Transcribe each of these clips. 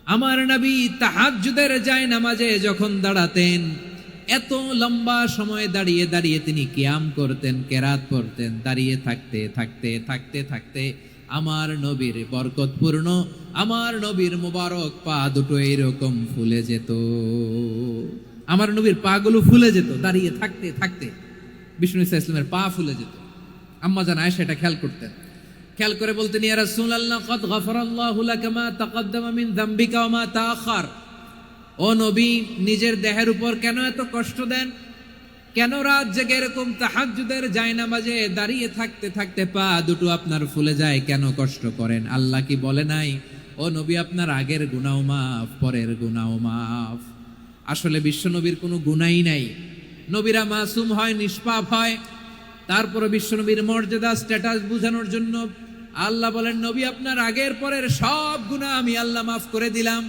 আমার নবী তাহাজ্জুদের নামাজে যখন দাঁড়াতেন, এত লম্বা সময় দাঁড়িয়ে দাঁড়িয়ে তিনি কিয়াম করতেন, কেরাত পড়তেন। দাঁড়িয়ে থাকতে থাকতে থাকতে থাকতে আমার নবীর বরকতপূর্ণ, আমার নবীর মোবারক পা দুটো এরকম ফুলে যেত। আমার নবীর পা গুলো ফুলে যেত দাঁড়িয়ে থাকতে থাকতে। বিষ্ণু ইসা ইসলামের পা ফুলে যেত। আম্মা জান আয়েশা এটা খেয়াল করতেন। খেয়াল করে বলতেন, ইয়া রাসূলুল্লাহ কাদ গাফারাল্লাহু লাকা মা তাকাদ্দামা মিন যামবিকা ওয়া মা তাআখার। ও নবী, নিজের দেহের উপর কেন এত কষ্ট দেন? কেন রাত জেগে এরকম তাহাজ্জুদের জায়নামাজে দাঁড়িয়ে থাকতে থাকতে পা দুটো আপনার ফুলে যায়? কেন কষ্ট করেন? আল্লাহ কি বলে নাই, ও নবী আপনার আগের গুনাহ মাফ, পরের গুনাহ মাফ? আসলে বিশ্ব নবীর কোনো গুনাহই নাই। নবীরা মাসুম হয়, নিষ্পাপ হয়। তারপরে বিশ্ব নবীর মর্যাদা, স্ট্যাটাস বোঝানোর জন্য আল্লাহ বলেন, নবী আপনার আগের পরের সব গুনাহ আমি আল্লাহ মাফ করে দিলাম।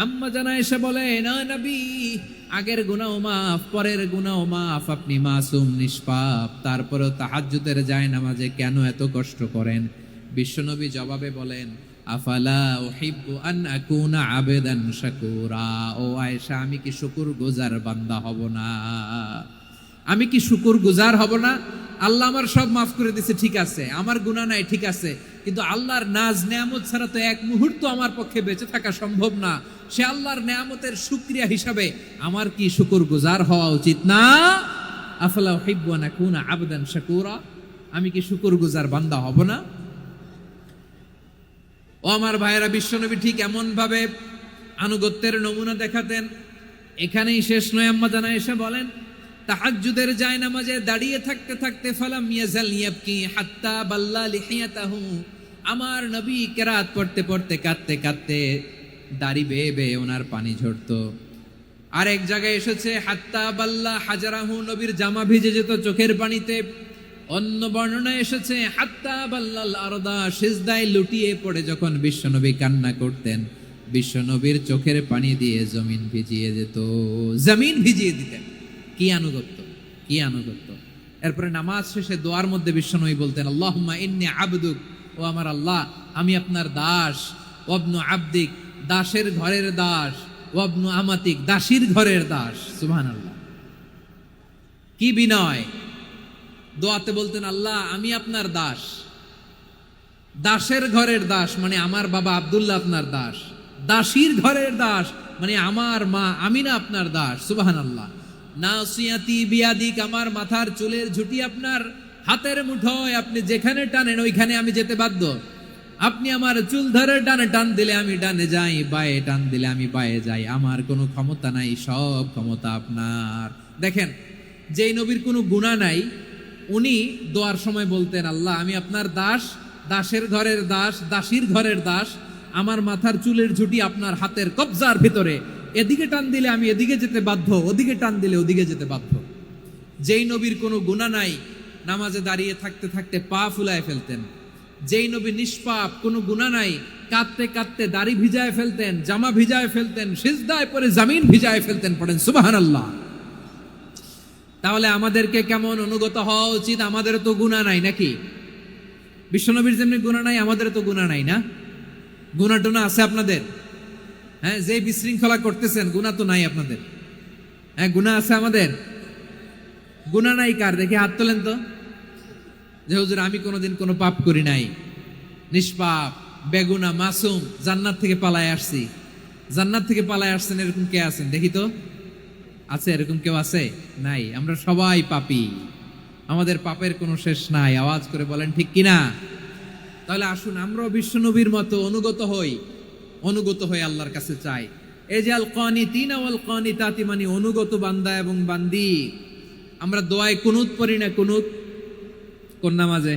আম্মা জানা এসে বলে, না নবী, আগের গুনাহ মাফ, পরের গুনাহ মাফ, আপনি মাসুম, নিষ্পাপ, তারপরেও তাহাজ্জুদের জায়নামাজে কেন এত কষ্ট করেন? বিশ্বনবী জবাবে বলেন, আফালা উহিব্বু আন আকুনা আবেদান শাকুরা। ও আয়েশা, আমি কি শুকরগুজার বান্দা হব না? আমি কি শুকরগুজার হব না? আল্লাহ আমার সব মাফ করে দিয়েছে, ঠিক আছে, আমার গুনাহ নাই, ঠিক আছে, কিন্তু আল্লাহর নাজ নেয়ামত ছাড়া তো এক মুহূর্ত আমার পক্ষে বেঁচে থাকা সম্ভব না। সে আল্লাহর নেয়ামতের শুকরিয়া হিসাবে আমার কি শুকরগুজার হওয়া উচিত না? আফালা উহিব্বু আন আকুনা আবদান শাকুরা। আমি কি শুকরগুজার বান্দা হব না? ও আমার ভাইয়েরা, বিশ্বনবী ঠিক এমন ভাবে আনুগত্যের নমুনা দেখাতেন। এখানেই শেষ নয়। আম্মা জানা এসে বলেন, তাহাজ্জুদের জায়নামাজে দাঁড়িয়ে থাকতে থাকতে ফালাম ইয়াজাল ইয়াবকি হাত্তা বাল্লা লিহিয়াতাহু। আমার নবী কেরাত পড়তে পড়তে কাঁদতে কাঁদতে দাড়ি বেয়ে বেয়ে ওনার পানি ঝরতো। আর এক জায়গায় এসেছে হাত্তা বাল্লা হাজারাহু, নবীর জামা ভিজে যেত চোখের পানিতে। অন্য বর্ণনা এসেছে হাত্তা বাল্লাল আরদা, সিজদায় লুটিয়ে পড়ে যখন বিশ্বনবী কান্না করতেন, বিশ্বনবীর চোখের পানি দিয়ে জমিন ভিজিয়ে যেত, জমিন ভিজিয়ে দিতেন। কি আনুগত্য, কি আনুগত্য! এরপরে নামাজ শেষে দোয়ার মধ্যে বিশ্বনবী বলতেন, আল্লাহুম্মা ইন্নী আবদুক, ও আমার আল্লাহ, আমি আপনার দাস। ওয়াবনু আবদিক, দাসের ঘরের দাস। ওয়াবনু আমাতিক, দাসীর ঘরের দাস। সুবহানাল্লাহ, কি বিনয়! দোয়াতে বলতেন, আল্লাহ আমি আপনার দাস। দাসের ঘরের দাস মানে আমার বাবা আব্দুল্লাহ আপনার দাস। দাসীর ঘরের দাস মানে আমার মা আমিনা আপনার দাস। সুবহানাল্লাহ। নাসিয়াতি বিয়াদিক, আমার মাথার চুলের ঝুঁটি আপনার হাতের মুঠোয়, আপনি যেখানে টানেন ওইখানে আমি যেতে বাধ্য। আপনি আমার চুল ধরে ডানে টান দিলে আমি ডানে যাই, বায়ে টান দিলে আমি বায়ে যাই। আমার কোনো ক্ষমতা নাই, সব ক্ষমতা আপনার। দেখেন, যেই নবীর কোনো গুনাহ নাই, উনি দোয়ার সময় বলতেন, আল্লাহ আমি আপনার দাস, দাসের ঘরের দাস, দাসীর ঘরের দাস। আমার মাথার চুলের ঝুঁটি আপনার হাতের কবজার ভিতরে, এদিকে টান দিলে আমি এদিকে যেতে বাধ্য, ওদিকে টান দিলে ওদিকে যেতে বাধ্য। যেই নবীর কোনো গুনাহ নাই, নামাজে দাঁড়িয়ে থাকতে থাকতে পা ফুলায় ফেলতেন। যেই নবী নিষ্পাপ, কোনো গুনাহ নাই, কাঁদতে কাঁদতে দাড়ি ভিজায় ফেলতেন, জামা ভিজায় ফেলতেন, সিজদায় পড়ে জমিন ভিজায় ফেলতেন। পড়েন সুবহানাল্লাহ। তাহলে আমাদেরকে কেমন অনুগত হওয়া উচিত? আমাদের তো গুনাহ নাই নাকি? বিশ্বনবীর যেমনি গুনাহ নাই, আমাদের তো গুনাহ নাই না? গুনাহ টুনা আছে আপনাদের? হ্যাঁ, যে বিশৃঙ্খলা করতেছেন, গুনাহ তো নাই আপনাদের? হ্যাঁ, গুনাহ আছে আমাদের? গুনাহ নাই কার? দেখে হাত তোলেন তো, যে হুজুর আমি কোনোদিন কোনো পাপ করি নাই, নিষ্পাপ, বেগুনা, মাসুম, জান্নাত থেকে পালায় আসছি। জান্নাত থেকে পালায় আসছেন এরকম কে আছেন দেখি তো? আছে এরকম কেউ? আছে? নাই। আমরা সবাই পাপী, আমাদের পাপের কোনো শেষ নাই। আওয়াজ করে বলেন ঠিক কিনা? তাহলে আসুন আমরাও বিশ্বনবীর মতো অনুগত হই, অনুগত হয়ে আল্লাহর কাছে চাই। এই যে আল কানিতিনা ওয়াল কানিতাতি, মানে অনুগত বান্দা এবং বান্দি। আমরা দোয়ায় কুনুত পড়ি না? কুনুত কোন নামাজে?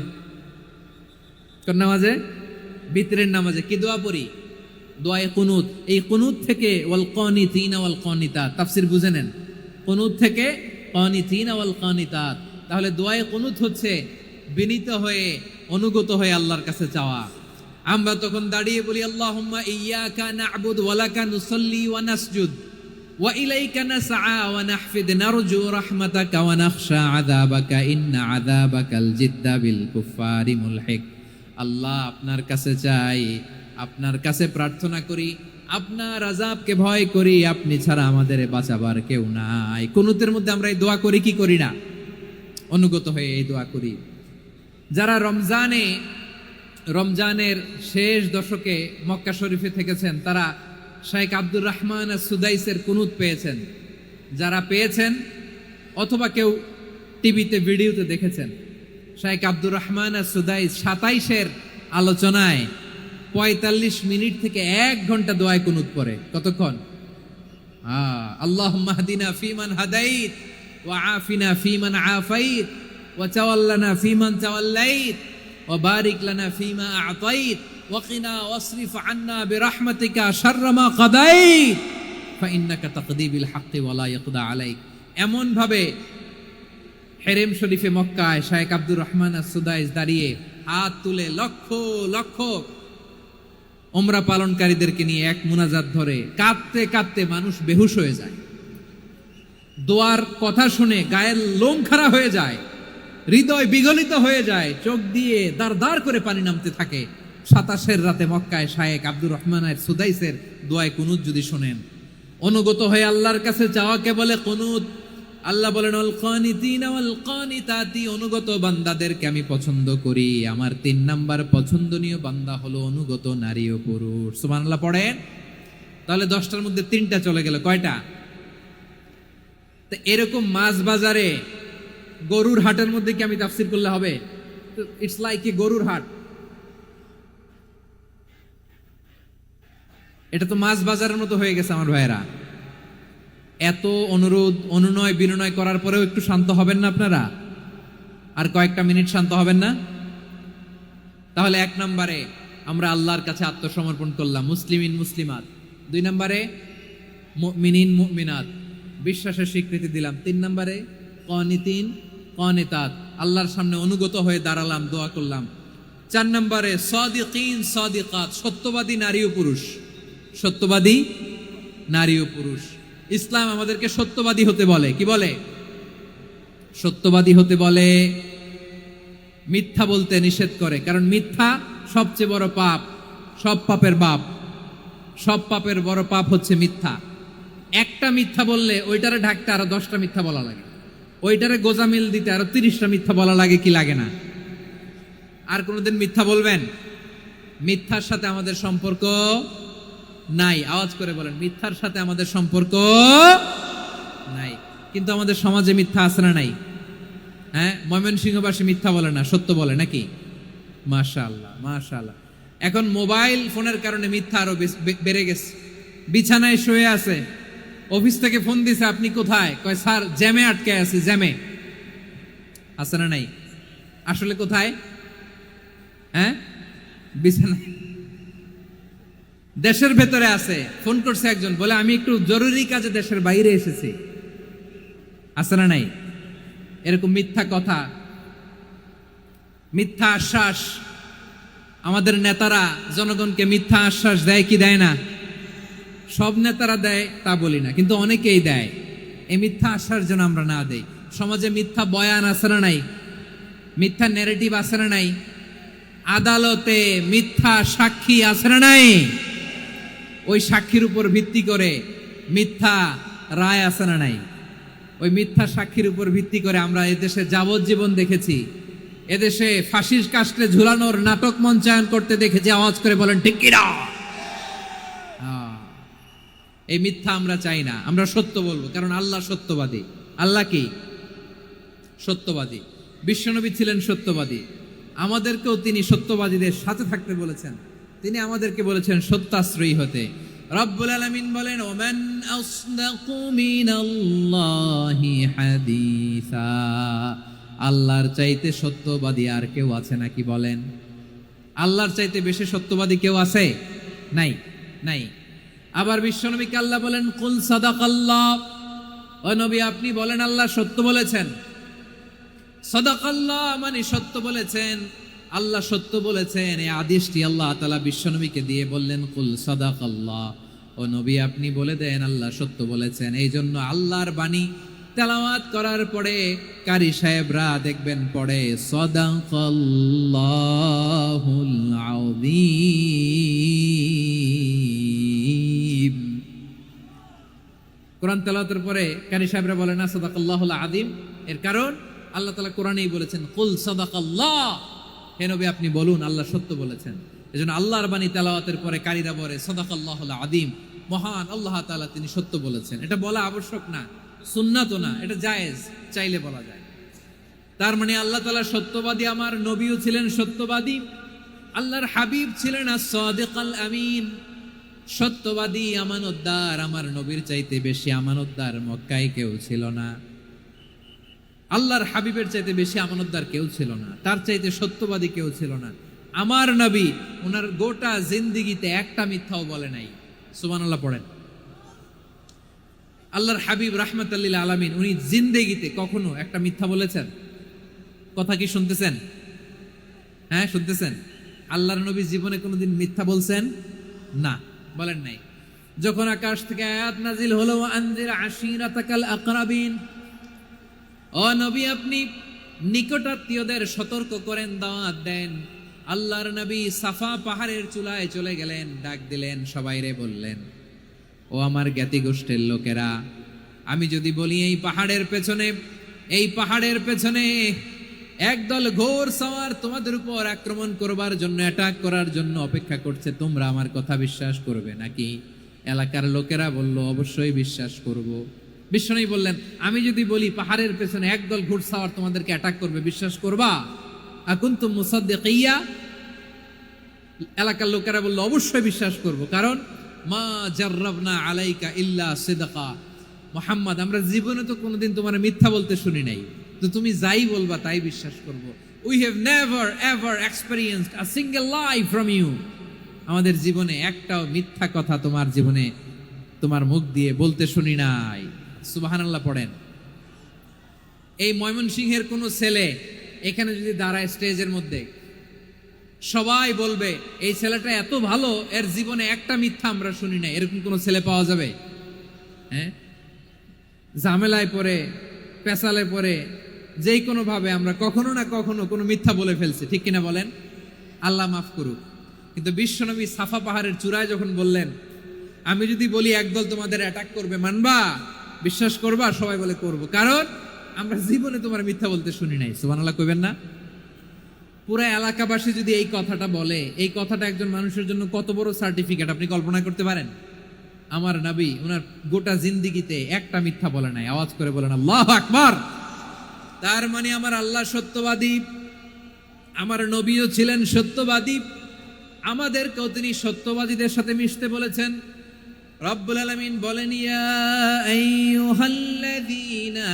কোন নামাজে? বিতরের নামাজে কি দোয়া পড়ি? দোয়ায়ে কুনুত। এই কুনুত থেকে ওয়াল কানিতিনা ওয়াল কানিতাত, তাফসীর বুঝে নেন। কুনুত থেকে কানিতিনা ওয়াল কানিতাত। তাহলে দোয়ায়ে কুনুত হচ্ছে বিনীত হয়ে, অনুগত হয়ে আল্লাহর কাছে চাওয়া। আমরা তখন দাঁড়িয়ে বলি, আল্লাহুম্মা ইয়্যাকা না'বুদু ওয়া লাকা নুসাল্লি ওয়া নাসজুদ ওয়া ইলাইকা নাসআ ওয়া নাহফিদ নারজু রাহমাতাকা ওয়া নাখশা আযাবাকা ইন্না আযাবাকাল জিদ্দা বিল কুফফারি মুলহিক। আল্লাহ আপনার কাছে চাই, আপনার কাছে প্রার্থনা করি, আপনার আযাবকে ভয় করি, আপনি ছাড়া আমাদের বাঁচাবার কেউ নাই। কুনুতের মধ্যে আমরা এই দোয়া করি কি করি না? অনুগত হয়ে এই দোয়া করি। যারা রমজানের শেষ দশকে মক্কা শরীফে থেকেছেন তারা শাইখ আব্দুর রহমান সুদাইসের কুনুত পেয়েছেন। যারা পেয়েছেন অথবা কেউ টিভিতে ভিডিওতে দেখেছেন, শাইখ আব্দুর রহমান সুদাইস 27-এর আলোচনায় 45 মিনিট থেকে 1 ঘন্টা দোয়ায় কুনুত পড়ে। কতক্ষণ? আল্লাহুম্মা হদিনা ফিমান হাদাইত ওয়া আফিনা ফিমান আফাইত ওয়া তাওয়াল্লানা ফিমান তাওয়াল্লাইত ওয়া বারিক লানা ফিমা আ'তাইত ওয়া কিনা ওয়াসরিফ আন্না বিরহমাতিকা শাররা মা কাদাইত ফাইন্নাকা তাকদি বিল হাক্কি ওয়া লা ইয়াকদা আলাইক। এমন ভাবে হেরেম শরীফে মক্কায় শাইখ আব্দুর রহমান সুদাইস দাঁড়িয়ে হাত তুলে লক্ষ লক্ষ উমরা পালনকারীদেরকে নিয়ে এক মুনাজাত ধরে কাঁদতে কাঁদতে মানুষ বেহুশ হয়ে যায়। দোয়ার কথা শুনে গায়ের লোম খাড়া হয়ে যায়, হৃদয় বিগলিত হয়ে যায়, চোখ দিয়ে দাঁড় দাঁড় করে পানি নামতে থাকে। 27-এর রাতে মক্কায় শাইখ আব্দুর রহমান সুদাইসের দোয়ায় কুনুত যদি শোনেন, অনুগত হয়ে আল্লাহর কাছে চাওয়াকে বলে কুনুত। আল্লাহ বলেন আল কানিতিনা ওয়াল কানিতাতি, অনুগত বান্দাদেরকে আমি পছন্দ করি। আমার 3 নাম্বার পছন্দনীয় বান্দা হলো অনুগত নারী ও পুরুষ। সুবহানাল্লাহ পড়েন। তাহলে 10টার মধ্যে 3টা চলে গেল, কয়টা? তো এরকম মাছ বাজারে গরুর হাটের মধ্যে কি আমি তাফসীর করলে হবে? ইটস লাইক এ গরুর হাট। এটা তো মাছ বাজারের মতো হয়ে গেছে আমার ভাইয়েরা। এত অনুরোধ অনুনয় বিনয় করার পরেও একটু শান্ত হবেন না আপনারা? আর কয়েকটা মিনিট শান্ত হবেন না? তাহলে 1 নম্বরে আমরা আল্লাহর কাছে আত্মসমর্পণ করলাম, মুসলিমিন মুসলিমাত। 2 নম্বরে মুমিনিন মুমিনাত, বিশ্বাসের স্বীকৃতি দিলাম। 3 নম্বরে কানিতিন কানিতাত, আল্লাহর সামনে অনুগত হয়ে দাঁড়ালাম, দোয়া করলাম। 4 নম্বরে সাদিকিন সাদিকাত, সত্যবাদী নারী ও পুরুষ। সত্যবাদী নারী ও পুরুষ। ইসলাম আমাদেরকে সত্যবাদী হতে বলে। কি বলে? সত্যবাদী হতে বলে, মিথ্যা বলতে নিষেধ করে। কারণ মিথ্যা সবচেয়ে বড় পাপ, সব পাপের বাপ। সব পাপের বড় পাপ হচ্ছে মিথ্যা। একটা মিথ্যা বললে ওইটারে ঢাকতে আরো 10টা মিথ্যা বলা লাগে, ওইটারে গোজামিল দিতে আরো 30টা মিথ্যা বলা লাগে, কি লাগে না? আর কোনোদিন মিথ্যা বলবেন? মিথ্যার সাথে আমাদের সম্পর্ক নাই। আওয়াজ করে বলেন, মিথ্যার সাথে আমাদের সম্পর্ক নাই। কিন্তু আমাদের সমাজে মিথ্যা আছে না নাই? হ্যাঁ, ময়মনসিংহবাসী মিথ্যা বলে না, সত্য বলে নাকি? মাশাআল্লাহ মাশাআল্লাহ। এখন মোবাইল ফোনের কারণে মিথ্যা আরো বেড়ে গেছে। বিছানায় শুয়ে আছে, অফিস থেকে ফোন দিছে, আপনি কোথায়? কয় স্যার জ্যামে আটকে আছি। জ্যামে আছে না নাই? আসলে কোথায়? হ্যাঁ, বিছানায়। দেশের ভেতরে আছে। ফোন করছে একজন, বলে আমি একটু জরুরি কাজে দেশের বাইরে এসেছি। আছে না নাই? এরকম মিথ্যা কথা, মিথ্যা আশ্বাস। আমাদের নেতারা জনগণকে মিথ্যা আশ্বাস দেয় কি দেয় না? সব নেতারা দেয় তা বলি না, কিন্তু অনেকেই দেয়। এই মিথ্যা আশ্বাস যেন আমরা না দেই। সমাজে মিথ্যা বয়ান আছে না নাই? মিথ্যা ন্যারেটিভ আছে না নাই? আদালতে মিথ্যা সাক্ষী আছে না নাই? ওই সাক্ষীর উপর ভিত্তি করে মিথ্যা রায় আছে না নাই? ওই মিথ্যা সাক্ষীর উপর ভিত্তি করে আমরা এদেশে যাবজ্জীবন দেখেছি, এদেশে ফাঁসির কাস্টে ঝুলানোর নাটক মঞ্চায়ন করতে দেখেছি। আওয়াজ করে বলেন ঠিক কি না? এই মিথ্যা আমরা চাই না, আমরা সত্য বলবো, কারণ আল্লাহ সত্যবাদী। আল্লাহ কি? সত্যবাদী। বিশ্বনবী ছিলেন সত্যবাদী, আমাদেরকেও তিনি সত্যবাদীদের সাথে থাকতে বলেছেন। তিনি আমাদেরকে বলেছেন সত্যাশ্রয়ী হতে। রব্বুল আলামিন বলেন, ওমান আসদাকু মিনাল্লাহি হাদিসা, আল্লাহর চাইতে সত্যবাদী আর কেউ আছে নাকি বলেন? আল্লাহর চাইতে বেশি সত্যবাদী কেউ আছে? নাই, নাই। আবার বিশ্বনবীকে আল্লাহ বলেন, কুল সাদাকাল্লাহ, ও নবী আপনি বলেন আল্লাহ সত্য বলেছেন। সাদাকাল্লাহ মানে সত্য বলেছেন, আল্লাহ সত্য বলেছেন। এই আদেশটি আল্লাহ তাআলা বিশ্বনবীকে দিয়ে বললেন, কুল সাদাকাল্লাহ, ও নবী আপনি বলে দেন আল্লাহ সত্য বলেছেন। এই জন্য আল্লাহর বাণী তেলাওয়াত করার পরে কারি সাহেবরা দেখবেন পড়ে সাদাকাল্লাহুল আযীম। কোরআন তেলাওয়াতের পরে কারি সাহেবরা বলে না সাদাকাল্লাহুল আযীম, এর কারণ আল্লাহ তাআলা কোরআনেই বলেছেন কুল সাদাকাল্লাহ, হে নবী আপনি বলুন আল্লাহ সত্য বলেছেন। এজন্য আল্লাহর বাণী তেলাওয়াতের পরে কারীরা বলে সাদাকাল্লাহুল আযীম, মহান আল্লাহ তাআলা তিনি সত্য বলেছেন। এটা বলা আবশ্যক না, সুন্নাতও না, এটা জায়েজ, চাইলে বলা যায়। তার মানে আল্লাহ তাআলা সত্যবাদী, আমার নবীও ছিলেন সত্যবাদী, আল্লাহর হাবিব ছিলেন as-সাদিকাল আমিন, সত্যবাদী আমানতদার। আমার নবীর চাইতে বেশি আমানতদার মক্কায় কেউ ছিল না, আল্লাহর হাবিবের চাইতে বেশি আমানতদার কেউ ছিল না, তার চাইতে সত্যবাদী কেউ ছিল না। আমার নবী ওনার গোটা জিন্দেগিতে একটা মিথ্যাও বলে নাই। সুবহানাল্লাহ পড়েন। আল্লাহর হাবিব রাহমাতাল লিল আলামিন উনি জিন্দেগিতে কখনো একটা মিথ্যা বলেছেন? কথা কি শুনতেছেন? হ্যাঁ শুনতেছেন? আল্লাহর নবী জীবনে কোনোদিন মিথ্যা বলছেন? না, বলেন নাই। যখন আকাশ থেকে আয়াত নাজিল হলো আনজির আশিরাতাকাল আকরাবিন, ও নবী আপনি নিকটাত্মীয়দের সতর্ক করেন, দাওয়াত দেন। আল্লাহর নবী সাফা পাহাড়ের চূড়ায় চলে গেলেন, ডাক দিলেন, সবাইরে বললেন, ও আমার জ্ঞাতি গোষ্ঠীর লোকেরা, আমি যদি বলি এই পাহাড়ের পেছনে একদল ঘোর সওয়ার তোমাদের উপর আক্রমণ করবার জন্য, অ্যাটাক করার জন্য অপেক্ষা করছে, তোমরা আমার কথা বিশ্বাস করবে নাকি? এলাকার লোকেরা বলল অবশ্যই বিশ্বাস করব। বিশ্বনবী বললেন, আমি যদি বলি পাহাড়ের পেছনে একদল ঘোড়সাওয়ার তোমাদেরকে অ্যাটাক করবে, বিশ্বাস করবা? আকুনতুম মুসাদ্দিকিয়া? এলাকার লোকেরা বলল অবশ্যই বিশ্বাস করব, কারণ মা জাররাবনা আলাইকা ইল্লা সিদকা, মুহাম্মদ আমরা জীবনে তো কোনোদিন তোমার মিথ্যা বলতে শুনি নাই, তো তুমি যাই বলবা তাই বিশ্বাস করব। We have never ever experienced a single lie from you, আমাদের জীবনে একটাও মিথ্যা কথা তোমার জীবনে তোমার মুখ দিয়ে বলতে শুনি নাই। সুবহানাল্লাহ পড়েন। এই ময়মনসিংহের কোনো ছেলে এখানে যদি দাঁড়ায় স্টেজের মধ্যে, সবাই বলবে এই ছেলেটা এত ভালো, এর জীবনে একটা মিথ্যা আমরা শুনি নাই। এরকম কোন ছেলে পাওয়া যাবে? হ্যাঁ, ঝামেলায় পড়ে, পেশালে পড়ে, যেই কোনো ভাবে আমরা কখনো না কখনো কোনো মিথ্যা বলে ফেলছি, ঠিক কিনা বলেন? আল্লাহ মাফ করুক। কিন্তু বিশ্বনবী সাফা পাহাড়ের চূড়ায় যখন বললেন, আমি যদি বলি একদল তোমাদের অ্যাটাক করবে, মানবা? বিশ্বাস করবা? সবাই বলে করব, কারণ আমরা জীবনে তোমার মিথ্যা বলতে শুনি নাই। সুবহানাল্লাহ কইবেন না? পুরা এলাকাবাসী যদি এই কথাটা বলে, এই কথাটা একজন মানুষের জন্য কত বড় সার্টিফিকেট আপনি কল্পনা করতে পারেন? আমার নবী ওনার গোটা জিন্দেগিতে একটা মিথ্যা বলে নাই। আওয়াজ করে বলেন আল্লাহু আকবার। তার মানে আমার আল্লাহ সত্যবাদী, আমার নবীও ছিলেন সত্যবাদী, আমাদেরকেও তিনি সত্যবাদীদের সাথে মিশতে বলেছেন। রব্বুল আলামিন বলেন, ইয়া আইয়ুহাল্লাযীনা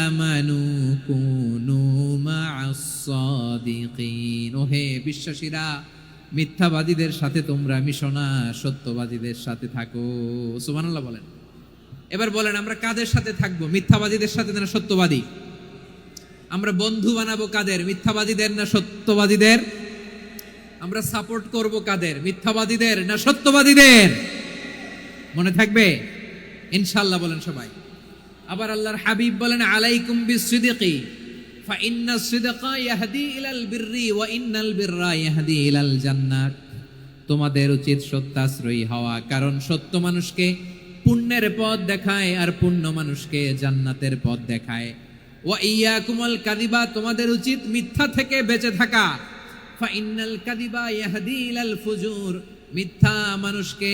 আমানু কুনু মা'আস সাদিকিন, ওহে বিশ্বাসীরা মিথ্যাবাদীদের সাথে তোমরা মিশো না, সত্যবাদীদের সাথে থাকো। সুবহানাল্লাহ বলেন। এবার বলেন আমরা কাদের সাথে থাকবো? মিথ্যাবাদীদের সাথে না সত্যবাদী? আমরা বন্ধু বানাবো কাদের? মিথ্যাবাদীদের না সত্যবাদীদের? আমরা সাপোর্ট করব কাদের? মিথ্যাবাদীদের না সত্যবাদীদের? মনে থাকবে ইনশাআল্লাহ বলেন সবাই। আবার আল্লাহর হাবিব বলেন, আলাইকুম বিসসিদকি ফা ইন্নাস সিদকা ইয়াহদি ইলাল বিররি ওয়া ইন্নাল বিররা ইয়াহদি ইলাল জান্নাত। তোমাদের উচিত সত্যাশ্রয়ী হওয়া, কারণ সত্য মানুষকে পুণ্যের পথ দেখায় আর পুণ্য মানুষকে জান্নাতের পথ দেখায়। ওয়া ইয়াকুমুল কাযিবা, তোমাদের উচিত মিথ্যা থেকে বেঁচে থাকা। ফা ইন্নাল কাযিবা ইয়াহদি ইলাল ফুজুর, মিথ্যা মানুষকে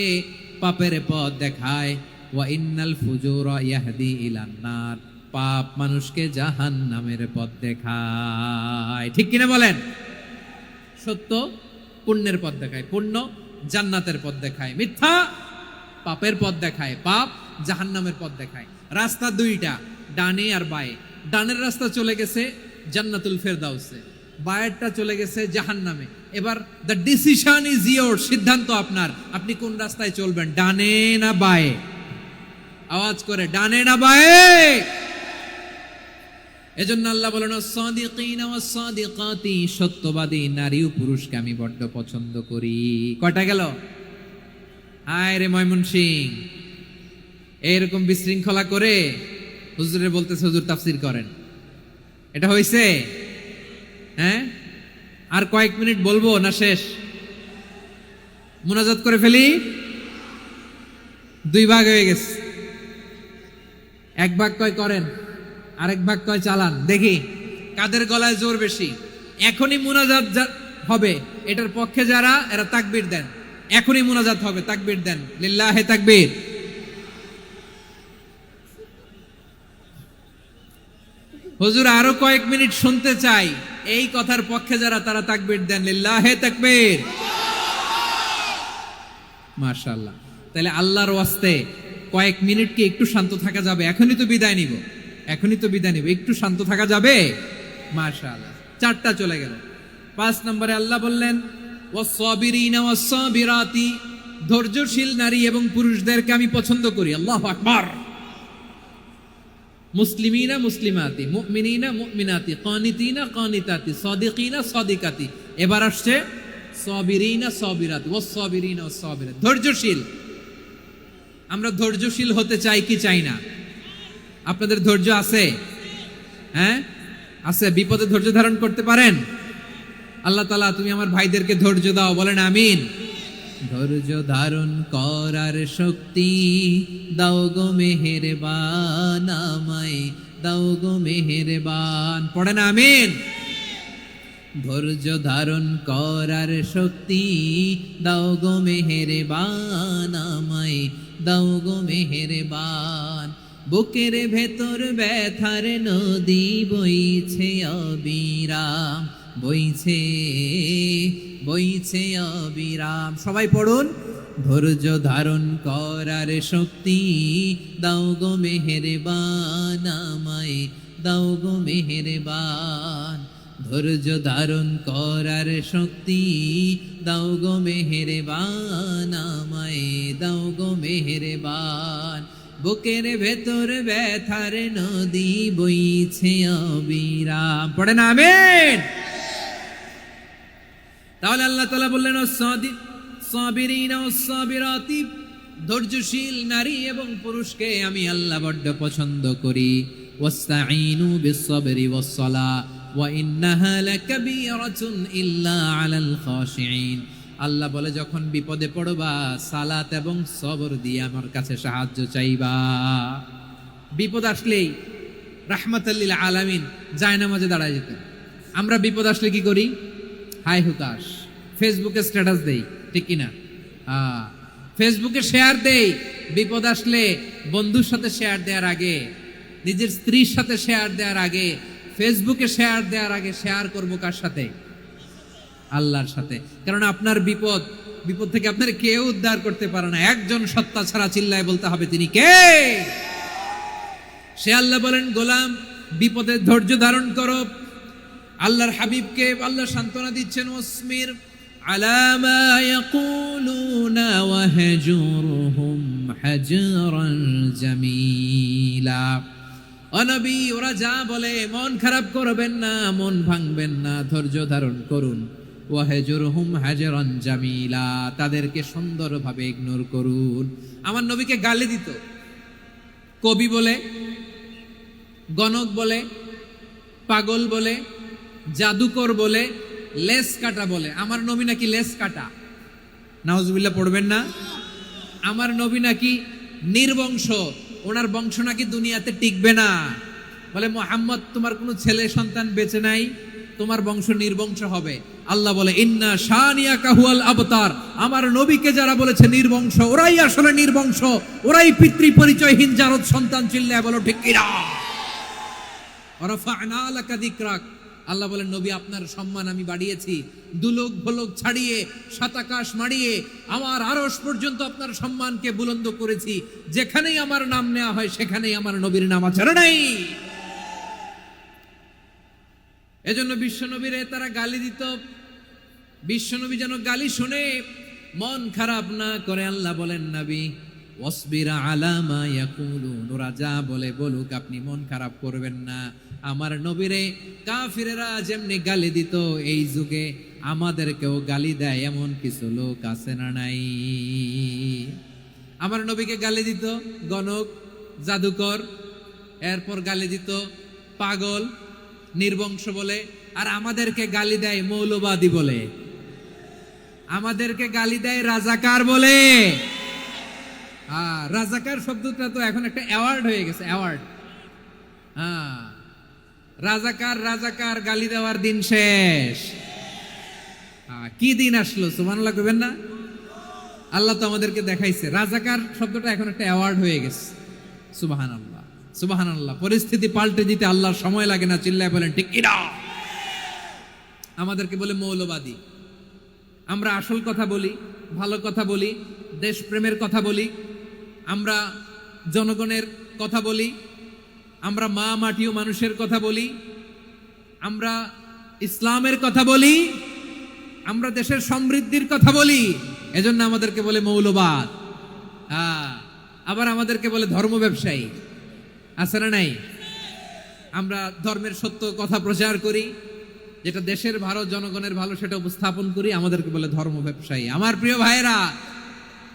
পাপের পথ দেখায়। ওয়া ইন্নাল ফুজুরা ইয়াহদি ইলান নার, পাপ মানুষকে জাহান্নামের পথ দেখায়। ঠিক কিনা বলেন? সত্য পুণ্যের পথ দেখায়, পুণ্য জান্নাতের পথ দেখায়, মিথ্যা পাপের পথ দেখায়, পাপ জাহান্নামের পথ দেখায়। রাস্তা দুইটা, ডানে আর বায়ে। ডানের রাস্তা চলে গেছে জান্নাতুল ফেরদাউসে, বায়েরটা চলে গেছে জাহান্নামে। এবার দ্য ডিসিশন ইজ ইয়োর, সিদ্ধান্ত আপনার, আপনি কোন রাস্তায় চলবেন, ডানে না বায়ে? আওয়াজ করে, ডানে না বায়ে? এজন্য আল্লাহ বলেন, সাদিকিনা ওয়াস সাদিকাতি, সত্যবাদী নারী ও পুরুষকে আমি বড্ড পছন্দ করি। কয়টা গেল? হায় রে ময়মনসিং, এরকম বিশৃঙ্খলা করে হুজুরে বলতেছে হুজুর তাফসীর করেন, এটা হইছে? হ্যাঁ, আর কয়েক মিনিট বলবো না শেষ? মুনাজাত করে ফেলি, দুই ভাগ হয়ে গেছে। এক ভাগ কয় করেন, আরেক ভাগ কয় চালান। দেখি কাদের গলায় জোর বেশি। এখনই মুনাজাত হবে, এটার পক্ষে যারা এরা তাকবীর দেন। এখনই মুনাজাত হবে, তাকবীর দেন, লিল্লাহে তাকবীর। হুজুর আরো কয়েক মিনিট শুনতে চাই, এই কথার পক্ষে যারা তারা তাকবীর দেন, লিল্লাহে তাকবীর। মাশাআল্লাহ। তাহলে আল্লাহর ওয়াস্তে কয়েক মিনিট কি একটু শান্ত থাকা যাবে? এখনই তো বিদায় নিব, এখনই তো বিদায় নিব, একটু শান্ত থাকা যাবে? মাশাআল্লাহ। 4টা চলে গেল। 5 নম্বরে আল্লাহ বললেন ওয়াস-সাবিরিনা ওয়াস-সাবিরাতি, ধৈর্যশীল নারী এবং পুরুষদেরকে আমি পছন্দ করি। আল্লাহু আকবার। মুসলিমিনা মুসলিমাতি, মুমিনিনা মুমিনাতি, কানিতিনা কানিতাতি, সাদিকিনা সাদিকাতি। এবার আসছে সাবিরিনা সাবিরাত, ওয়াস-সাবিরিনা ওয়াস-সাবিরাত, ধৈর্যশীল। আমরা ধৈর্যশীল হতে চাই কি চাই না? আপনাদের ধৈর্য আছে? হ্যাঁ আছে। বিপদে ধৈর্য ধারণ করতে পারেন? আল্লাহ তাআলা তুমি আমার ভাইদেরকে ধৈর্য দাও, বলেন আমিন। ধৈর্য ধারণ করার শক্তি দাও গো মেহেরবান, আমায় দাও গো মেহেরবান, পড়েন আমিন। ধৈর্য ধারণ করার শক্তি দাও গো মেহেরবান, আমায় দাও গো মেহেরবান। বুকের ভেতর ব্যথার নদী বইছে অবিরাম, বইছে বইছে অবিরাম। সবাই পড়ুন, ধৈর্য ধারণ করার শক্তি দাও গো মেহেরবান, আমায় দাও গো মেহেরবান। ধৈর্য ধারণ করার শক্তি দাও গো মেহেরবান, আমায় দাও গো মেহেরবান। বুকের ভেতর ব্যথার নদী বইছে অবিরাম, পড়েন আমিন। তাহলে আল্লাহ তাআলা বললেন সাবিরিনা ওয়াস-সাবিরাতি, ধৈর্যশীল নারী এবং পুরুষকে আমি আল্লাহ বড্ড পছন্দ করি। ওয়াস্তাঈনু বিস-সাবরি ওয়াস-সালাহ ওয়া ইন্নাহা লাকাবীরাতুন ইল্লা আলাল খাশিঈন। আল্লাহ বলে যখন বিপদে পড়বা সালাত এবং সবর দিয়ে আমার কাছে সাহায্য চাইবা। বিপদ আসলেই রাহমাতাল লিল আলামিন জায়নামাজে দাঁড়ায় যেতেন। আমরা বিপদ আসলে কি করি? হাই হুতাশ, ফেসবুকে স্ট্যাটাস দেই, ঠিক কিনা? ফেসবুকে শেয়ার দেই। বিপদ আসলে বন্ধুর সাথে শেয়ার দেওয়ার আগে, নিজের স্ত্রীর সাথে শেয়ার দেওয়ার আগে, ফেসবুকে শেয়ার দেওয়ার আগে শেয়ার করবো কার সাথে? আল্লাহর সাথে। কারণ আপনার বিপদ থেকে আপনার কেউ উদ্ধার করতে পারে না, একজন সত্তা ছাড়া। চিল্লায় বলতে হবে তিনি কে? সে আল্লাহ। বলেন গোলাম বিপদে ধৈর্য ধারণ করো। আল্লাহর হাবিবকে আল্লাহ সান্ত্বনা দিচ্ছেন, ওয়াসমির আলা মা ইয়াকুলুনা ওয়াহজুরহুম হাজরান জামিলা। ও নবী, ওরা যা বলে মন খারাপ করবেন না, মন ভাঙবেন না, ধৈর্য ধারণ করুন। ওয়াহজুরহুম হাজরান জামিলা, তাদেরকে সুন্দরভাবে ইগনোর করুন। আমার নবীকে গালি দিত কবি বলে, গণক বলে, পাগল বলে, জাদুকর বলে, লেস কাটা বলে। আমার নবী নাকি লেস কাটা, নাউজুবিল্লাহ পড়বেন না। আমার নবী নাকি নির্বংশ, ওনার বংশ নাকি দুনিয়াতে টিকবে না। বলে মুহাম্মদ তোমার কোনো ছেলে সন্তান বেঁচে নাই, তোমার বংশ নির্বংশ হবে। আল্লাহ বলে ইন্না শানিয়াকা হুয়াল আবতার। আমার নবীকে যারা বলেছে নির্বংশ, ওরাই আসলে নির্বংশ, ওরাই পিতৃ পরিচয়হীন জারদ সন্তান। চিল্লায় বলো ঠিক কিনা? ওয়ারাফা'না লাকা যিকরাক। আল্লাহ বলেন নবী আপনার সম্মান আমি বাড়িয়েছি, দুলোক ভোলক ছাড়িয়ে, সাতাকাশ মাড়িয়ে আমার আরশ পর্যন্ত আপনার সম্মানকে বুলন্দ করেছি। যেখানেই আমার নাম নেওয়া হয় সেখানেই আমার নবীর নাম আছে না নাই? এজন্য বিশ্বনবীরে তারা গালি দিত। বিশ্বনবী যেন গালি শুনে মন খারাপ না করে আল্লাহ বলেন নবী ওয়াসবির আলা মা ইয়াকুলুন, ওরা যা বলে বলুক, আপনি মন খারাপ করবেন না। আমার নবীরে কাফিরেরা যেমনি গালি দিত, এই যুগে আমাদেরকেও গালি দেয় এমন কিছু লোক আছে না নাই? আমার নবীকে গালি দিত গণক, জাদুকর, এরপর গালি দিত পাগল, নির্বংশ বলে। আর আমাদেরকে গালি দেয় মৌলবাদী বলে, আমাদেরকে গালি দেয় রাজাকার বলে। রাজাকার শব্দটা তো এখন একটা অ্যাওয়ার্ড হয়ে গেছে, অ্যাওয়ার্ড। রাজাকার রাজাকার গালি দেওয়ার দিন শেষ। কি দিন আসলো, সুবহানাল্লাহ কইবেন না? আল্লাহ তো আমাদেরকে দেখাইছে রাজাকার শব্দটা এখন একটা অ্যাওয়ার্ড হয়ে গেছে। সুবহানাল্লাহ, সুবহানাল্লাহ। পরিস্থিতি পাল্টে দিতে আল্লাহর সময় লাগে না, চিল্লায় বলেন ঠিক কি না? আমাদেরকে বলে মৌলবাদী। আমরা আসল কথা বলি, ভালো কথা বলি, দেশপ্রেমের কথা বলি, আমরা জনগণের কথা বলি, আমরা মা মাটি ও মানুষের কথা বলি, আমরা ইসলামের কথা বলি, আমরা দেশের সমৃদ্ধির কথা বলি। এজন্য আমাদেরকে বলে মৌলবাদ। আবার আমাদেরকে বলে ধর্ম ব্যবসায়ী। আছে না নাই? আমরা ধর্মের সত্য কথা প্রচার করি, যেটা দেশের ভালো, জনগণের ভালো, সেটা উপস্থাপন করি, আমাদেরকে বলে ধর্ম ব্যবসায়ী। আমার প্রিয় ভাইয়েরা,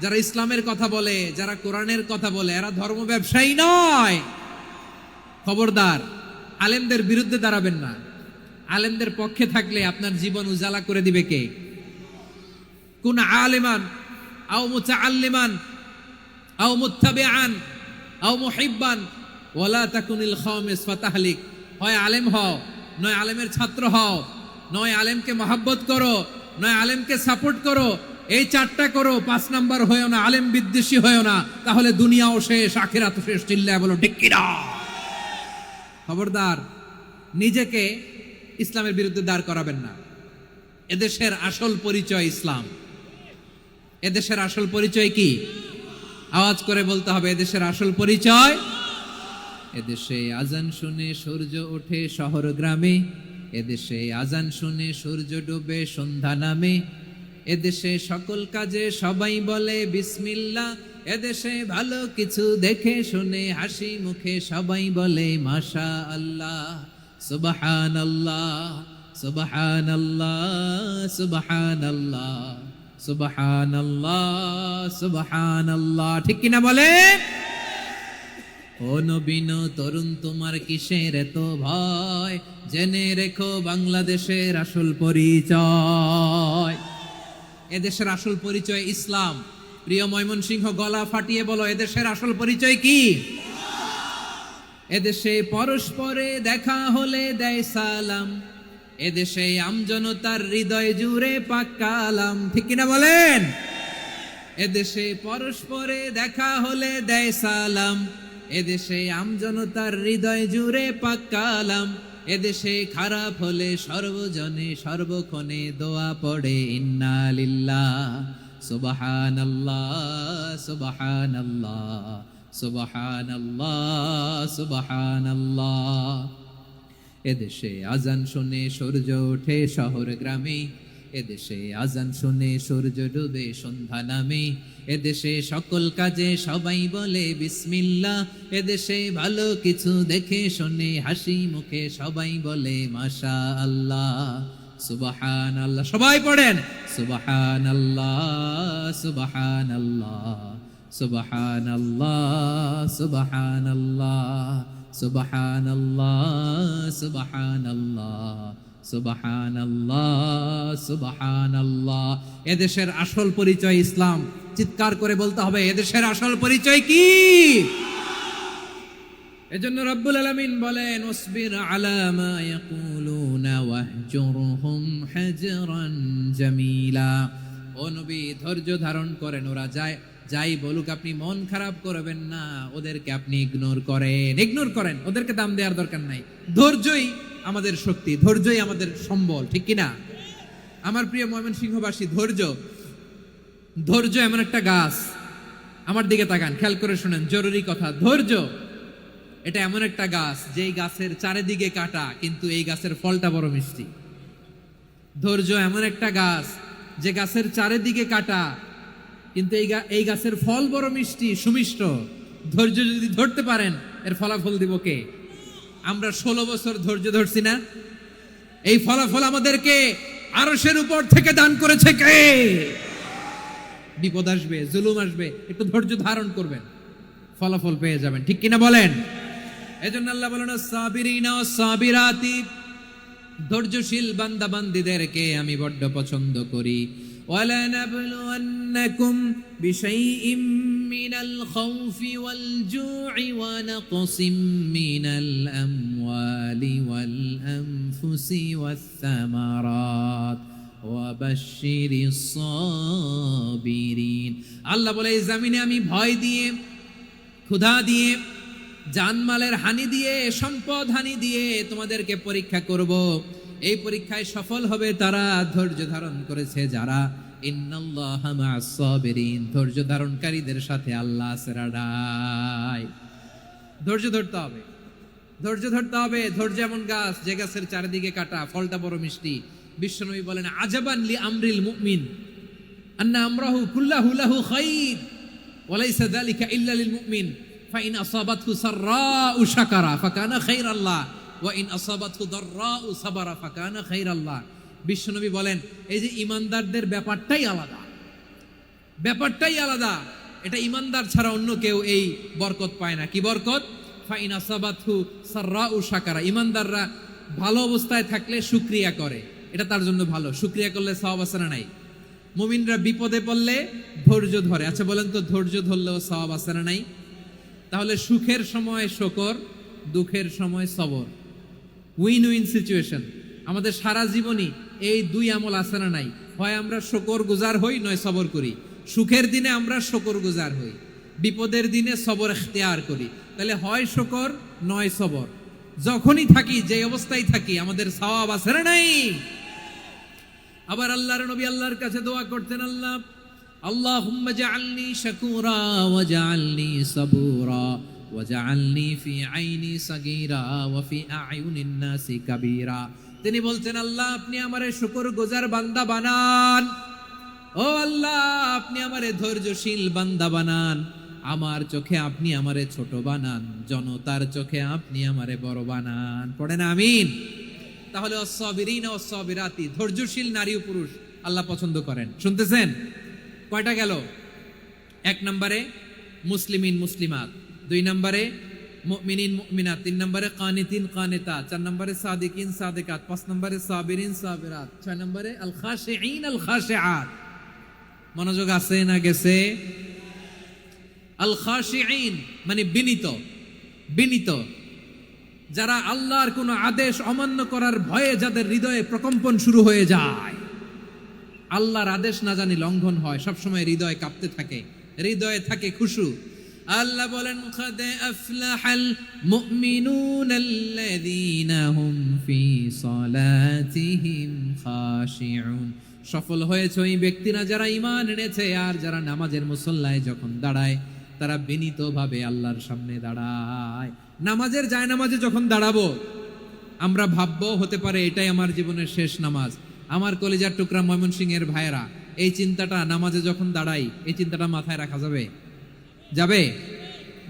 যারা ইসলামের কথা বলে, যারা কোরআনের কথা বলে, এরা ধর্ম ব্যবসায়ী নয়। খবরদার, আলেমদের বিরুদ্ধে দাঁড়াবেন না। আলেমদের পক্ষে থাকলে আপনার জীবন উজালা করে দিবে কে? কুন আলিমান আও মুতাআল্লিমান আও মুত্তাবিআন আও মুহিব্বান ওয়ালা তাকুনিল খামিস ফাতাহলিক। হয় আলেম হও, নয় আলেমের ছাত্র হও, নয় আলেমকে মহব্বত করো, নয় আলেমকে সাপোর্ট করো। এই চারটা করো, 5 নাম্বার হয়েও না, আলেম বিদ্বেষী হয়েও না, তাহলে দুনিয়াও শেষ, আখিরাতও শেষ। চিল্লায় বলো ঠিক কি না? খবরদার, নিজেকে ইসলামের বিরুদ্ধে দাঁড় করাবেন না। এদেশের আসল পরিচয় ইসলাম। এদেশের আসল পরিচয় কি? আওয়াজ করে বলতে হবে, এদেশের আসল পরিচয়। এদেশে আজান শুনে সূর্য ওঠে শহর গ্রামে, এদেশে আজান শুনে সূর্য ডুবে সন্ধ্যা নামে, এদেশে সকল কাজে সবাই বলে বিসমিল্লাহ, এদেশে ভালো কিছু দেখে শুনে হাসি মুখে সবাই বলে মাশা আল্লাহ, সুবহানাল্লাহ, সুবহানাল্লাহ, সুবহানাল্লাহ, সুবহানাল্লাহ, সুবহানাল্লাহ। ঠিক কিনা বলে? ও নবীন তরুণ, তোমার কিসের এত ভয়? জেনে রেখো বাংলাদেশের আসল পরিচয়। এদেশের আসল পরিচয় ইসলাম। প্রিয় ময়মনসিংহ, গলা ফাটিয়ে বলো, এদেশের আসল পরিচয় কি? এদেশে পরস্পরে দেখা হলে দেয় সালাম, এদেশে আমজনতার হৃদয় জুড়ে পাক কালাম। ঠিক কিনা বলেন? এদেশে পরস্পরে দেখা হলে দেয় সালাম, এদেশে আমজনতার হৃদয় জুড়ে পাক কালাম, এদেশে খারাপ হলে সর্বজনে সর্বক্ষণে দোয়া পড়ে ইন্না লিল্লাহ, সুবহানাল্লাহ, সুবহানাল্লাহ, সুবহানাল্লাহ, সুবহানাল্লাহ। এদেশে আজান শুনে সূর্য ওঠে শহর গ্রামে, এদেশে আজান শুনে সূর্য ডুবে সন্ধ্যা নামে, এদেশে সকল কাজে সবাই বলে বিসমিল্লাহ, এদেশে ভালো কিছু দেখে শুনে হাসি মুখে সবাই বলে মাশা আল্লাহ, সুবহানাল্লাহ। সবাই পড়েন সুবহানাল্লাহ, সুবহানাল্লাহ, সুবহানাল্লাহ, সুবহানাল্লাহ, সুবহানাল্লাহ, সুবহানাল্লাহ, সুবহানাল্লাহ, সুবহানাল্লাহ। এদেশের আসল পরিচয় ইসলাম। চিৎকার করে বলতে হবে, এদেশের আসল পরিচয় কি? এজন্য রব্বুল আলামিন বলেন, ওয়াসবির আলা মা ইয়াকুলুনা ওয়াহজুরহুম হাজরান জামিলা। ও নবী, ধৈর্য ধারণ করেন, ওরা যাই বলুক আপনি মন খারাপ করবেন না, ওদেরকে আপনি ইগনোর করেন, ওদেরকে দাম দেওয়ার দরকার নাই। ধৈর্যই আমাদের শক্তি, ধৈর্যই আমাদের সম্বল। ঠিক কিনা? আমার প্রিয় ময়মনসিংহবাসী, ধৈর্য এমন একটা গাছ। আমার দিকে তাকান, খেয়াল করে শুনেন, জরুরি কথা। ধৈর্য এটা এমন একটা গাছ, যেই গাছের চারিদিকে কাটা, কিন্তু এই গাছের ফলটা বড় মিষ্টি। ধৈর্য এমন একটা গাছ, যে গাছের চারিদিকে কাটা, কিন্তু এই গাছের ফল বড় মিষ্টি, সুমিষ্ট। ধৈর্য যদি ধরতে পারেন, এর ফলাফল দিব কে? আমরা 16 বছর ধৈর্য ধরছি না? এই ফলাফল আমাদেরকে আরশের উপর থেকে দান করেছে কে? বিপদ আসবে, জুলুম আসবে, একটু ধৈর্য ধারণ করবেন, ফলাফল পেয়ে যাবেন। ঠিক কিনা বলেন? এজন্য আল্লাহ বলেন, সাবিরিনা ওয়াস সাবিরাতি, ধৈর্যশীল বান্দা বান্দীদেরকে আমি বড্ড পছন্দ করি। ওয়ালা নাবলুওয়ান্নাকুম বিশাইইম মিনাল খাউফি ওয়াল জু'i ওয়া নাকসিম মিনাল আমওয়ালি ওয়াল আনফুসি ওয়াস সামারাত ওয়া বাশশিরিস সাবিরিন। আল্লাহ বলে এই জমিনে আমি ভয় দিয়ে, ক্ষুধা দিয়ে, জানমালের হানি দিয়ে, সম্পদ হানি দিয়ে তোমাদেরকে পরীক্ষা করব। এই পরীক্ষায় সফল হবে তারা, ধৈর্য ধারণ করেছে যারা। ইন্নাল্লাহা মা'আস সাবিরিন, ধৈর্য ধারণকারীদের সাথে আল্লাহ আছে রাডাই। ধৈর্য ধরতে হবে, ধৈর্য ধরতে হবে। ধৈর্য এমন গাছ যে গাছের চারিদিকে কাটা, ফলটা বড় মিষ্টি। বিশ্বনবী বলেন আজাবান লি আমরিল মুমিন আন্না আমরাহু কুল্লাহু লাহু খাইর ওয়া লাইসা যালিকা ইল্লা লিল মুমিন ফাইন আসাবাতহু সাররাউ শাকারা ফাকানা খাইরাল্লাহ ওয়া ইন আসাবাতহু দাররাউ সাবারা ফাকানা খাইরাল্লাহ। বিশ্বনবী বলেন এই যে ইমানদারদের ব্যাপারটাই আলাদা, ব্যাপারটাই আলাদা। এটা ইমানদার ছাড়া অন্য কেউ এই বরকত পায় না। কি বরকত? ফাইন আসাবাতহু সাররাউ শাকারা, ইমানদাররা ভালো অবস্থায় থাকলে শুকরিয়া করে, এটা তার জন্য ভালো। শুকরিয়া করলে সওয়াব আছে না নাই? মুমিনরা বিপদে পড়লে ধৈর্য ধরে। আচ্ছা বলেন তো, ধৈর্য ধরলেও সওয়াব আছে না নাই? তাহলে সুখের সময় শুকর, দুঃখের সময় সবর, উইন উইন সিচুয়েশন। আমাদের সারা জীবনই এই দুই আমল আছে না নাই? হয় আমরা শুকর গুজার হই, নয় সবর করি। সুখের দিনে আমরা শুকর গুজার হই, বিপদের দিনে সবর ইখতিয়ার করি। তাহলে হয় শুকর নয় সবর। যখনই থাকি, যে অবস্থায় থাকি, আমাদের সওয়াব আছে না নাই? আবার আল্লাহর নবী আল্লাহর কাছে দোয়া করতেন, আল্লাহ আল্লাহুম্মা জাআলনি শাকুরা ওয়া জাআলনি সাবুরা ওয়া জাআলনি ফি আইনি সাগীরা ওয়া ফি আ'য়ুনিন নাসি কাবীরা। তিনি বলতেন আল্লাহ আপনি আমারে শুকরগুজার বান্দা বানান, ও আল্লাহ আপনি আমারে ধৈর্যশীল বান্দা বানান, আমার চোখে আপনি আমারে ছোট বানান, জনতার চোখে আপনি আমারে বড় বানান। পড়েন আমিন। তাহলে অস-সাবিরিন ওয়াস-সাবিরাতি, ধৈর্যশীল নারী ও পুরুষ আল্লাহ পছন্দ করেন। শুনতেছেন? কয়টা গেল? 1 নম্বরে মুসলিমিন মুসলিমাত, 2 নম্বরে মুমিনিন মুমিনাত, 3 নম্বরে কানিতিন কানিতাত, 4 নম্বরে সাদিকিন সাদিকাত, 5 নম্বরে সাবিরিন সাবিরাত, 6 নম্বরে আল খাশিঈন আল খাশিআত। মনোযোগ আছে না গেছে? আল খাশিঈন মানে বিনীত, বিনীত, যারা আল্লাহর কোনো আদেশ অমান্য করার ভয়ে যাদের হৃদয়ে প্রকম্পন শুরু হয়ে যায়, আল্লাহর আদেশ না জানি লঙ্ঘন হয়, সবসময় হৃদয় কাঁপতে থাকে, হৃদয়ে থাকে খুশু। আল্লাহ বলেন কাদ আফলাহাল মুমিনুনাল্লাযীনা হুম ফি সালাতিহিম খাশিউন। সফল হয়েছে ওই ব্যক্তিরা যারা ঈমান এনেছে আর যারা নামাজের মুসল্লায় যখন দাঁড়ায় তারা বিনীতভাবে আল্লাহর সামনে দাঁড়ায়। নামাজের জায়নামাজে যখন দাঁড়াবো আমরা ভাববো হতে পারে এটাই আমার জীবনের শেষ নামাজ। আমার কলিজার টুকরা ময়মনসিংহের ভাইয়েরা, এই চিন্তাটা নামাজে যখন দাঁড়াই, এই চিন্তাটা মাথায় রাখা যাবে? যাবে?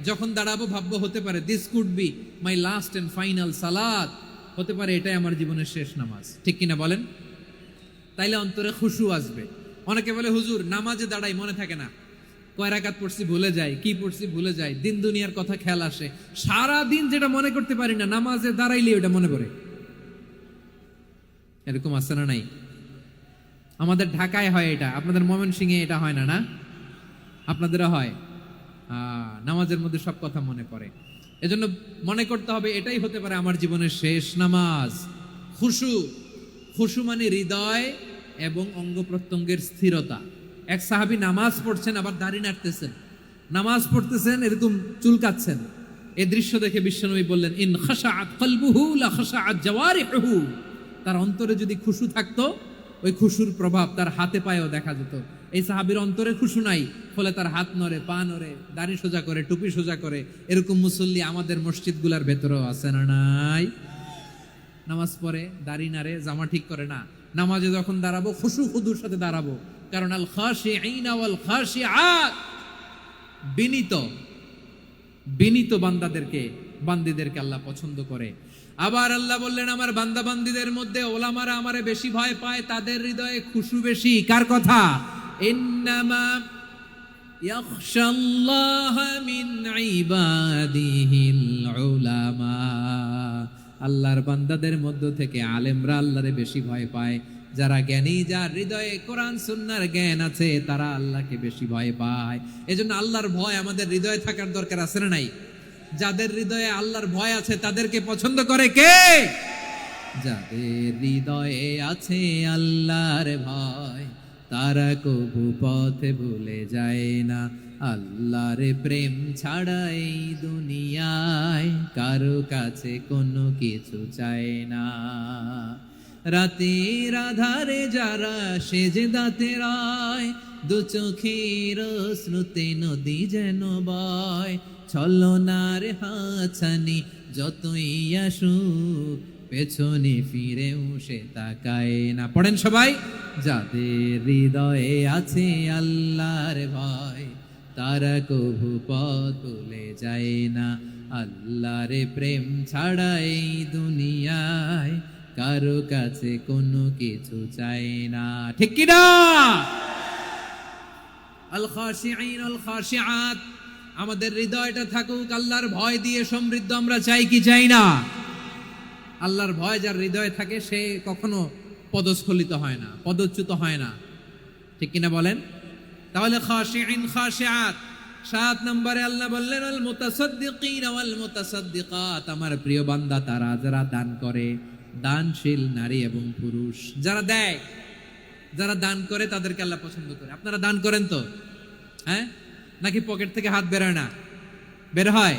যখন দাঁড়াবো ভাববো হতে পারে this could be my last and final সালাত, হতে পারে এটাই আমার জীবনের শেষ নামাজ। ঠিক কিনা বলেন? তাইলে অন্তরে খুশু আসবে। অনেকে বলে হুজুর নামাজে দাঁড়াই মনে থাকে না, কয় রাকাত পড়ছি ভুলে যাই, কি পড়ছি ভুলে যাই, দিন দুনিয়ার কথা খেয়াল আসে, সারা দিন যেটা মনে করতে পারি না নামাজে দাঁড়াইলে ওটা মনে পড়ে। এরকম আছে না নাই? আমাদের ঢাকায় হয় এটা, আপনাদের ময়মনসিংহে এটা হয় না? না আপনাদেরও হয়? নামাজের মধ্যে সব কথা মনে পড়ে। এজন্য মনে করতে হবে এটাই হতে পারে আমার জীবনের শেষ নামাজ। খুশু, খুশু মানে হৃদয় এবং অঙ্গ প্রত্যঙ্গের স্থিরতা। এক সাহাবী নামাজ পড়ছেন আবার দাড়ি নাড়তেছেন, নামাজ পড়তেছেন এরকম চুলকাচ্ছেন। এই দৃশ্য দেখে বিশ্বনবী বললেন ইন খাশাআত কলবুহু লা খাশাআত জাওয়ারিহুহু। তার অন্তরে যদি খুশু থাকতো ওই খুশুর প্রভাব তার হাতে পায়েও দেখা যেত। এই সাহাবীর অন্তরে খুশু নাই, ফলে তার হাত নড়ে, পা নড়ে, দাড়ি সোজা করে, টুপি সোজা করে। এরকম মুসল্লি আমাদের মসজিদগুলার ভেতরেও আছে না নাই? নামাজ পড়ে, দাড়ি নাড়ে, জামা ঠিক করে না, নামাজে যখন দাঁড়াবো খুশু খুদুর সাথে দাঁড়াবো। কারণ আল খাশিঈনা ওয়াল খাশিআত, বিনীত, বিনীত বান্দাদেরকে, বান্দীদেরকে আল্লাহ পছন্দ করে। আবার আল্লাহ বললেন আমার বান্দা বান্দীদের মধ্যে ওলামারা আমারে বেশি ভয় পায়, তাদের হৃদয়ে খুশু বেশি। কার কথা? ইন্নামা ইয়াখশাল্লাহা মিন ইবাদিহিল উলামা। আল্লাহর বান্দাদের মধ্য থেকে আলেমরা আল্লাহরে বেশি ভয় পায়। যারা জ্ঞানী, যার হৃদয়ে কোরআন সুন্নাহর জ্ঞান আছে, তারা আল্লাহকে বেশি ভয় পায়। এজন্য আল্লাহর ভয় আমাদের হৃদয়ে থাকার দরকার আছে না নাই? যাদের হৃদয়ে আল্লাহর ভয় আছে তাদেরকে পছন্দ করে কে? যাদের হৃদয়ে আছে আল্লাহর ভয়, তারা কবু পথে ভুলে যায় না। আল্লাহর প্রেম ছাড়া এই দুনিয়ায় কারো কাছে কোনো কিছু চায় না। রাতের আধারে যারা সেজদাতে রায়, দু চোখের শ্রুতে নদী যেন বয়। ছলনার হাছানি যতই আসুক, পেছনে ফিরেও সে তাকায় না। পড়েন সবাই। যাদের হৃদয়ে আছে আল্লাহর ভয়, তারা কবু পথ ভুলে যায় না। আল্লাহর প্রেম ছাড়া এই দুনিয়ায় কারো কাছে কোনো কিছু চায় না। ঠিক কি না? আল খাশিঈন আল খাশিআত, আমাদের হৃদয়টা থাকুক আল্লাহর ভয় দিয়ে সমৃদ্ধ। আমরা চাই কি চাই না? আল্লাহর ভয় যার হৃদয়ে থাকে সে কখনো পদস্খলিত হয় না, পদচ্যুত হয় না। ঠিক কিনা বলেন? তাহলে খাশিঈন খাশিআত। 7 নম্বরে আল্লাহ বললেন আল মুতাসাদ্দিকিন ওয়াল মুতাসাদ্দিকাত, আমার প্রিয় বান্দা তারা যারা দান করে, দানশীল নারী এবং পুরুষ যারা দেয়, যারা দান করে তাদেরকে আল্লাহ পছন্দ করে। আপনারা দান করেন তো? হ্যাঁ, নাকি পকেট থেকে হাত বেরোয় না? বের হয়।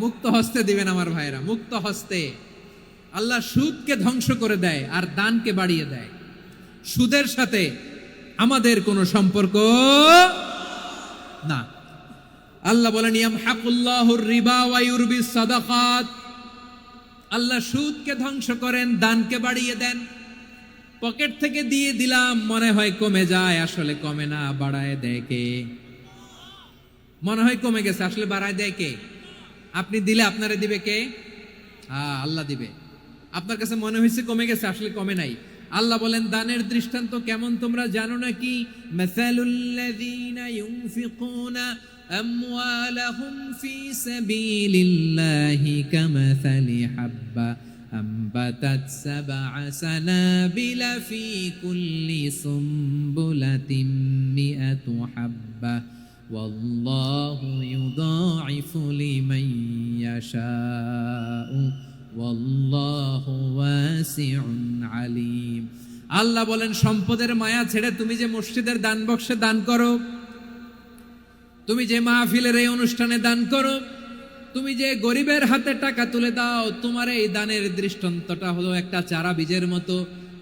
মুক্ত হস্তে দিবেন আমার ভাইরা, মুক্ত হস্তে। আল্লাহ সুদকে ধ্বংস করে দেয় আর দানকে বাড়িয়ে দেয়। সুদের সাথে আমাদের কোনো সম্পর্ক না। আল্লাহ বলেন ইয়ামহাকুল্লাহুর রিবা ওয়া ইউরবিস সাদাকাত, আল্লাহ সুদকে ধ্বংস করেন, দানকে বাড়িয়ে দেন। পকেট থেকে দিয়ে দিলাম মনে হয় কমে যায়, আসলে কমে না, বাড়ায় দেয় কে? মনে হয় কমে গেছে, আসলে বাড়ায় দেয় কে? আপনি দিলে আপনারে দিবে কে? আল্লাহ দিবে। আপনার কাছে মনে হয়েছে কমে গেছে, আসলে কমে নাই। আল্লাহ বলেন দানের দৃষ্টান্ত কেমন তোমরা জানো নাকি? মাসালুল্লাযীনা ইউনফিকুনা আমওয়ালাহুম ফি সাবিলিল্লাহি কামাসালি হাব্বা আম্বাতাত সাবআ সানাবিলা ফি কুল্লি সুমবুলাতিন মিআতু হাব্বা ওয়াল্লাহু ইউদাঈফু লিমান ইয়াশাউ ওয়াল্লাহু ওয়াসিউন আলীম। আল্লাহ বলেন সম্পদের মায়া ছেড়ে তুমি যে মসজিদের দান বক্সে দান করো, তুমি যে মাহফিলের এই অনুষ্ঠানে দান করো, তুমি যে গরিবের হাতে টাকা তুলে দাও, তোমার এই দানের দৃষ্টান্তটা হলো একটা চারা বীজের মতো।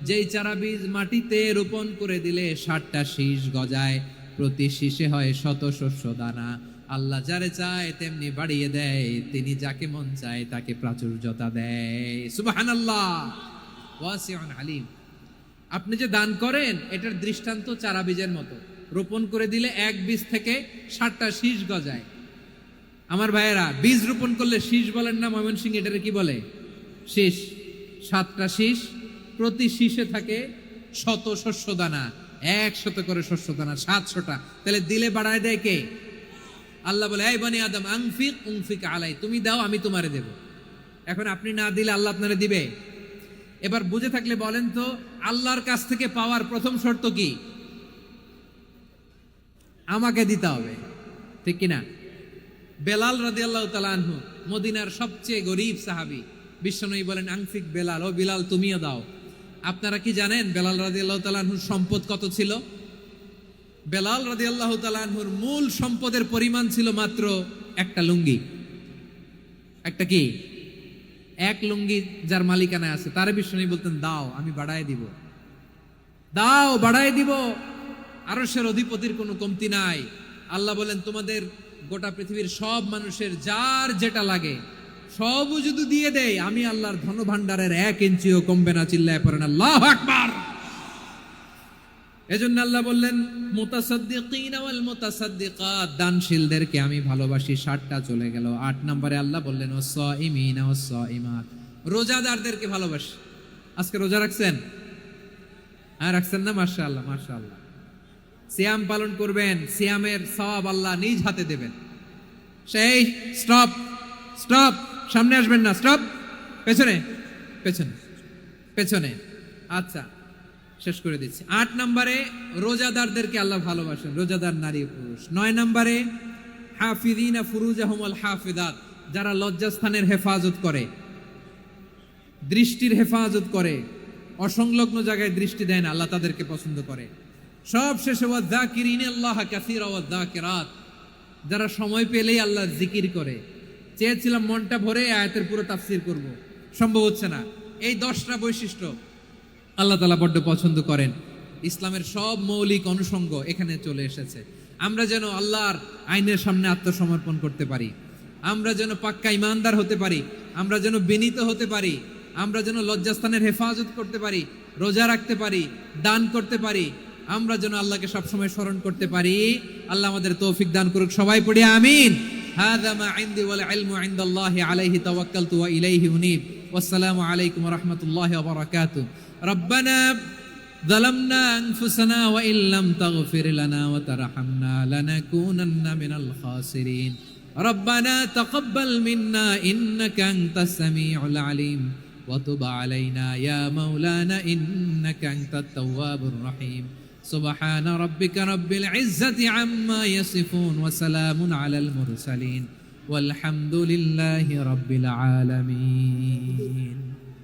যেই চারা বীজ মাটিতে রোপণ করে দিলে 60টা শীষ গজায়, প্রতি শীষে হয় শত শস্য দানা। আল্লাহ যারে চায় তেমনি বাড়িয়ে দেয়, তিনি যাকে মন চায় তাকে প্রাচুর্যতা দেয়। সুবহানাল্লাহ, ওয়াসিউন আলীম। আপনি যে দান করেন এটার দৃষ্টান্ত চারা বীজের মতো, রোপণ করে দিলে এক বীজ থেকে 60টা শীষ গজায়। আমার ভাইয়েরা, বীজ রোপণ করলে শীষ বলেন না ময়মনসিংহ, এটারে কি বলে? শীষ। 7টা শীষ, প্রতি শীষে থাকে শত শস্য দানা, 100 করে শস্য দানা, 700টা। তাহলে দিলে বাড়ায় দেয় কে? আল্লাহ বলে এই বনি আদম আনফিক উনফিক আলাই, তুমি দাও আমি তোমারে দেব। এখন আপনি না দিলে আল্লাহ আপনারে দিবে? এবার বুঝে থাকলে বলেন তো, আল্লাহর কাছ থেকে পাওয়ার প্রথম শর্ত কি? আমাকে দিতে হবে। ঠিক কিনা? বেলাল রাদিয়াল্লাহু তাআলা আনহু, মদিনার সবচেয়ে গরীব সাহাবী, বিশ্বনবী বলেন আনফিক বেলাল, ও বেলাল তুমিও দাও। আপনারা কি জানেন বেলাল রাদিয়াল্লাহু তাআলা আনহুর সম্পদ কত ছিল? বেলাল রাদিয়াল্লাহু তাআলা আনহুর মূল সম্পদের পরিমাণ ছিল মাত্র একটা লুঙ্গি। একটা কি? এক লুঙ্গি যার মালিকানায় আছে, তার বিশ্বনবী বলতেন দাও আমি বাড়ায় দিব, দাও বাড়ায় দিব। আরশের অধিপতির কোনো কমতি নাই। আল্লাহ বলেন তোমাদের গোটা পৃথিবীর সব মানুষের যার যেটা লাগে সবও যদি দিয়ে দেয়, আমি আল্লাহর ধন ভাণ্ডারের 1 ইঞ্চিও কমবে না। চিল্লায় পড়েন আল্লাহু আকবার। এজন্য আল্লাহ বললেন মুতাসাদ্দিকিন ওয়াল মুতাসাদ্দিকাত, দানশীলদেরকে আমি ভালোবাসি। 60টা চলে গেল। 8 নম্বরে আল্লাহ বললেন ওয়াস-সাইমিনা ওয়াস-সাইমাত, রোজাদারদেরকে ভালোবাসি। আজকে রোজা রাখছেন? হ্যাঁ রাখছেন না? মাশাআল্লাহ মাশাআল্লাহ। সিয়াম পালন করবেন, সিয়ামের সওয়াব আল্লাহ নিজ হাতে দেবেন। সেই স্টপ স্টপ, সামনে আসবেন না, স্টপ, পেছনে পেছনে পেছনে। আচ্ছা, শেষ করে দিচ্ছি। 8 নম্বরে রোজাদারদেরকে আল্লাহ ভালোবাসেন, রোজাদার নারী পুরুষ। 9 নম্বরে হাফিযিনা ফুরুজাহুম ওয়াল হাফিযাত, যারা লজ্জাস্থানের হেফাজত করে, দৃষ্টির হেফাজত করে, অসংলগ্ন জায়গায় দৃষ্টি দেয় না, আল্লাহ তাদেরকে পছন্দ করে। সব শেষে ওয়াযাকিরিনাল্লাহা কাসীরা ওয়াযাকিরাত, যারা সময় পেলেই আল্লাহর জিকির করে। চেয়েছিলাম মনটা ভরে আয়াতের পুরো তাফসীর করব, সম্ভব হচ্ছে না। এই 10টা বৈশিষ্ট্য আল্লাহ তাআলা বড্ড পছন্দ করেন। ইসলামের সব মৌলিক অনুষঙ্গ এখানে চলে এসেছে। আমরা যেন আল্লাহর আইনের সামনে আত্মসমর্পণ করতে পারি, আমরা যেন পাক্কা ইমানদার হতে পারি, আমরা যেন বিনীত হতে পারি, আমরা যেন লজ্জাস্থানের হেফাজত করতে পারি, রোজা রাখতে পারি, দান করতে পারি, আমরা যেন আল্লাহকে সবসময় স্মরণ করতে পারি। আল্লাহ আমাদের তৌফিক দান করুক। সবাই পড়ি আমিন। হাযা মা ইনদি ওয়াল ইলমু ইনদাল্লাহি আলাইহি তাওয়াক্কালতু ওয়া ইলাইহি উনীব। ওয়াসসালামু আলাইকুম ওয়া রাহমাতুল্লাহি ওয়া বারাকাতুহু। রব্বানা ظلمنا أنفسنا وإن لم تغفر لنا وترحمنا لنكونن من الخاسرين ربنا تقبل منا إنك أنت السميع العليم وتب علينا يا مولانا إنك أنت التواب الرحيم سبحان ربك رب العزة عما يصفون وسلام على المرسلين والحمد لله رب العالمين.